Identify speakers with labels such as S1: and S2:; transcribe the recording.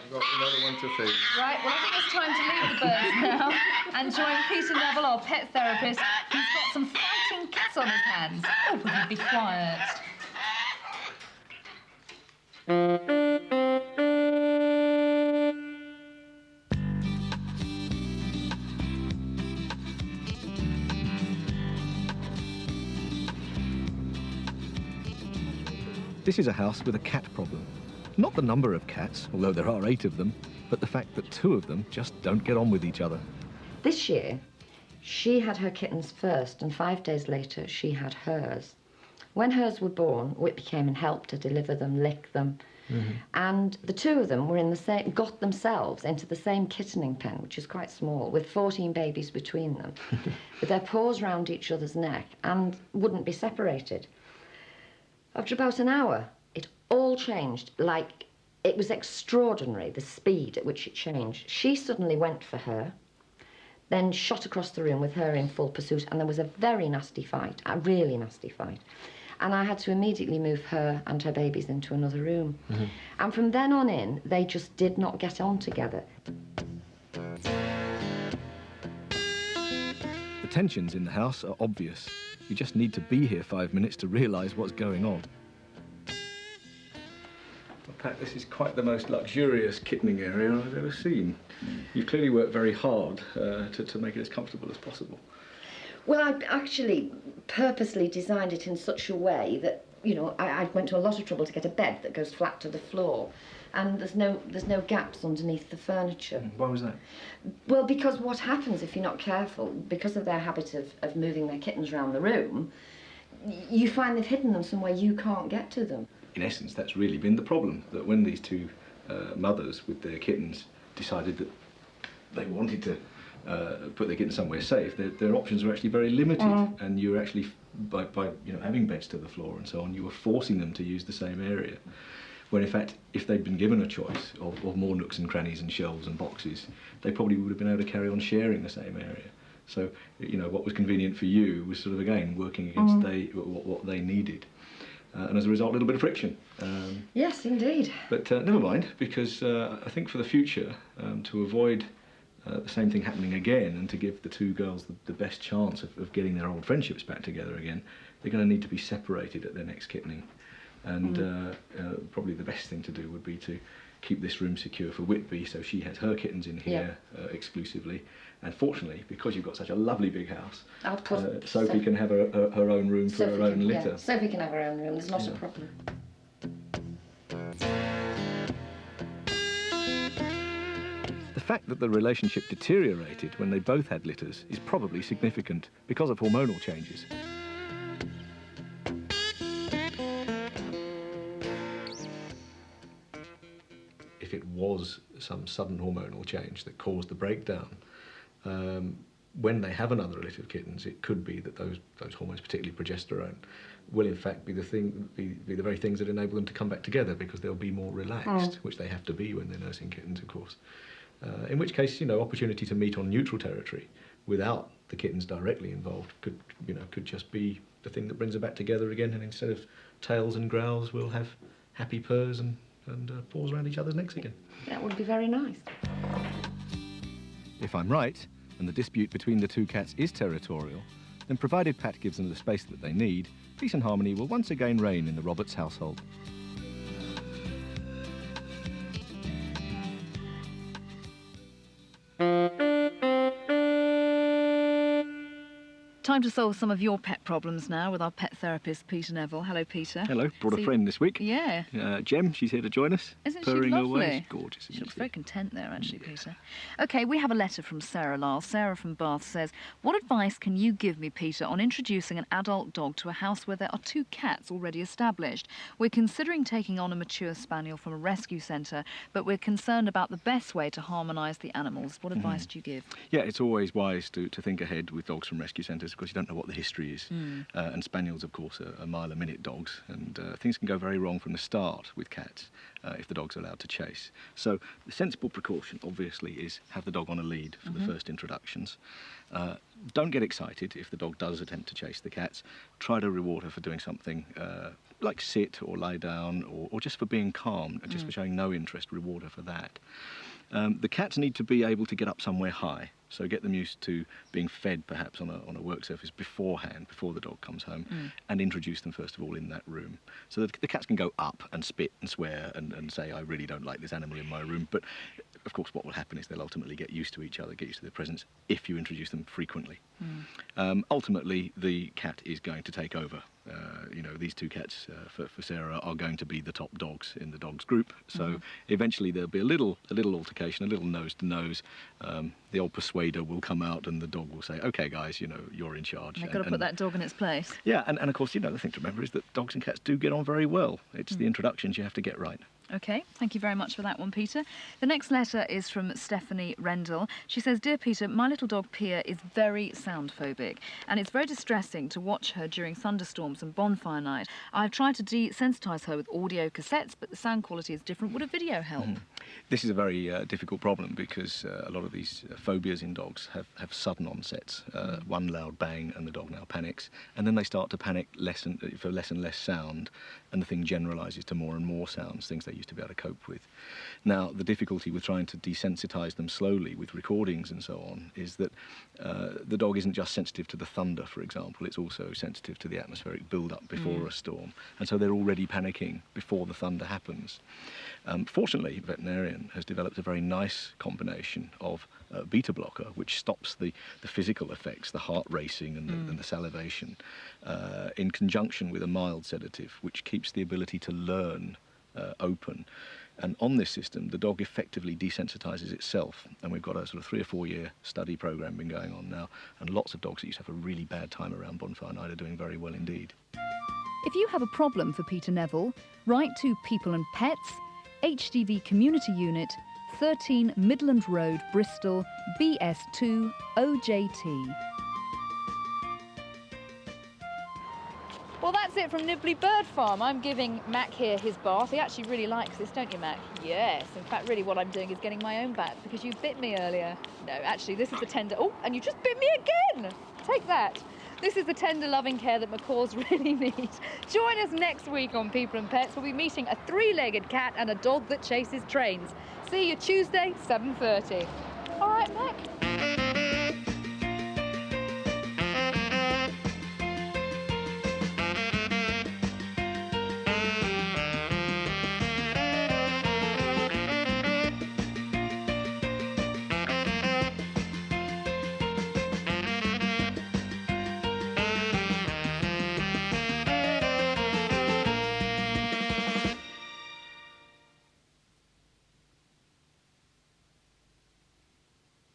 S1: I've got another one to feed.
S2: Right, well, I think it's time to leave the birds now and join Peter Neville, our pet therapist, who's got some fighting cats on his hands. Oh, will you be quiet?
S3: This is a house with a cat problem. Not the number of cats, although there are 8 of them, but the fact that 2 of them just don't get on with each other.
S4: This year, she had her kittens first, and 5 days later, she had hers. When hers were born, Whitby came and helped her deliver them, lick them, and the 2 of them were in the same, got themselves into the same kittening pen, which is quite small, with 14 babies between them, with their paws round each other's neck, and wouldn't be separated. After about an hour, it all changed. Like, it was extraordinary, the speed at which it changed. She suddenly went for her, then shot across the room with her in full pursuit, and there was a very nasty fight, a really nasty fight. And I had to immediately move her and her babies into another room. And from then on in, they just did not get on together.
S3: The tensions in the house are obvious. You just need to be here 5 minutes to realise what's going on. Well, Pat, this is quite the most luxurious kittening area I've ever seen. You've clearly worked very hard to make it as comfortable as possible.
S4: Well, I actually purposely designed it in such a way that, you know, I went to a lot of trouble to get a bed that goes flat to the floor. And there's no gaps underneath the furniture.
S3: Why was that?
S4: Well, because what happens if you're not careful, because of their habit of moving their kittens around the room, you find they've hidden them somewhere you can't get to them.
S3: In essence, that's really been the problem, that when these 2 mothers with their kittens decided that they wanted to put their kittens somewhere safe, their options were actually very limited, and you were actually, by you know, having beds to the floor and so on, you were forcing them to use the same area. When in fact, if they'd been given a choice of more nooks and crannies and shelves and boxes, they probably would have been able to carry on sharing the same area. So, you know, what was convenient for you was sort of, again, working against what they needed. And as a result, a little bit of friction.
S4: Yes, indeed.
S3: But never mind, because I think for the future, to avoid the same thing happening again and to give the 2 girls the best chance of getting their old friendships back together again, they're going to need to be separated at their next kittening. And probably the best thing to do would be to keep this room secure for Whitby, so she has her kittens in here exclusively. And fortunately, because you've got such a lovely big house, Sophie can have her own room for her own litter.
S4: Yeah, Sophie can have her own room, there's not a problem.
S3: The fact that the relationship deteriorated when they both had litters is probably significant because of hormonal changes. If it was some sudden hormonal change that caused the breakdown, when they have another litter of kittens, it could be that those hormones, particularly progesterone, will in fact be the very things that enable them to come back together, because they'll be more relaxed, which they have to be when they're nursing kittens, of course. In which case, you know, opportunity to meet on neutral territory without the kittens directly involved could just be the thing that brings them back together again, and instead of tails and growls, we'll have happy purrs and paws around each other's necks again.
S4: That would be very nice.
S3: If I'm right, and the dispute between the 2 cats is territorial, then provided Pat gives them the space that they need, peace and harmony will once again reign in the Roberts household.
S2: Time to solve some of your pet problems now with our pet therapist, Peter Neville. Hello, Peter.
S3: Hello, brought a friend this week.
S2: Yeah.
S3: Jem, she's here to join us.
S2: Isn't she
S3: purring
S2: lovely?
S3: Away. She's gorgeous.
S2: She looks very content there, actually, Peter. OK, we have a letter from Sarah Lyle. Sarah from Bath says, what advice can you give me, Peter, on introducing an adult dog to a house where there are 2 cats already established? We're considering taking on a mature spaniel from a rescue centre, but we're concerned about the best way to harmonise the animals. What advice do you give?
S3: Yeah, it's always wise to think ahead with dogs from rescue centres, because you don't know what the history is. And spaniels, of course, are mile-a-minute dogs, and things can go very wrong from the start with cats if the dog's allowed to chase. So the sensible precaution, obviously, is have the dog on a lead for the first introductions. Don't get excited if the dog does attempt to chase the cats. Try to reward her for doing something like sit or lie down, or just for being calm, just for showing no interest, reward her for that. The cats need to be able to get up somewhere high, so get them used to being fed perhaps on a work surface beforehand, before the dog comes home, and introduce them first of all in that room. So that the cats can go up and spit and swear and say, I really don't like this animal in my room. But of course what will happen is they'll ultimately get used to each other, get used to their presence, if you introduce them frequently. Ultimately the cat is going to take over. You know, these two cats for Sarah are going to be the top dogs in the dogs group. So eventually there'll be a little altercation, a little nose to nose. The old persuader will come out and the dog will say, OK, guys, you know, you're in charge.
S2: They've got to put that dog in its place.
S3: Yeah, and of course, you know, the thing to remember is that dogs and cats do get on very well. It's the introductions you have to get right.
S2: OK, thank you very much for that one, Peter. The next letter is from Stephanie Rendell. She says, Dear Peter, my little dog Pia is very sound phobic, and it's very distressing to watch her during thunderstorms and bonfire night. I've tried to desensitise her with audio cassettes, but the sound quality is different. Would a video help?
S3: This is a very difficult problem because a lot of these phobias in dogs have sudden onsets. One loud bang and the dog now panics, and then they start to panic for less and less sound, and the thing generalises to more and more sounds, things they used to be able to cope with. Now, the difficulty with trying to desensitise them slowly with recordings and so on is that the dog isn't just sensitive to the thunder, for example, it's also sensitive to the atmospheric build-up before a storm, and so they're already panicking before the thunder happens. Fortunately, Veterinarian has developed a very nice combination of beta blocker, which stops the physical effects, the heart racing and the salivation, in conjunction with a mild sedative, which keeps the ability to learn open. And on this system, the dog effectively desensitizes itself. And we've got a sort of 3 or 4 year study program been going on now, and lots of dogs that used to have a really bad time around bonfire night are doing very well indeed.
S2: If you have a problem for Peter Neville, write to People and Pets, HDV Community Unit, 13 Midland Road, Bristol, BS2 OJT. Well, that's it from Nibley Bird Farm. I'm giving Mac here his bath. He actually really likes this, don't you, Mac? Yes. In fact, really what I'm doing is getting my own bath because you bit me earlier. No, actually, this is the tender... Oh, and you just bit me again! Take that. This is the tender, loving care that macaws really need. Join us next week on People and Pets. We'll be meeting a 3-legged cat and a dog that chases trains. See you Tuesday, 7:30. All right, Mac?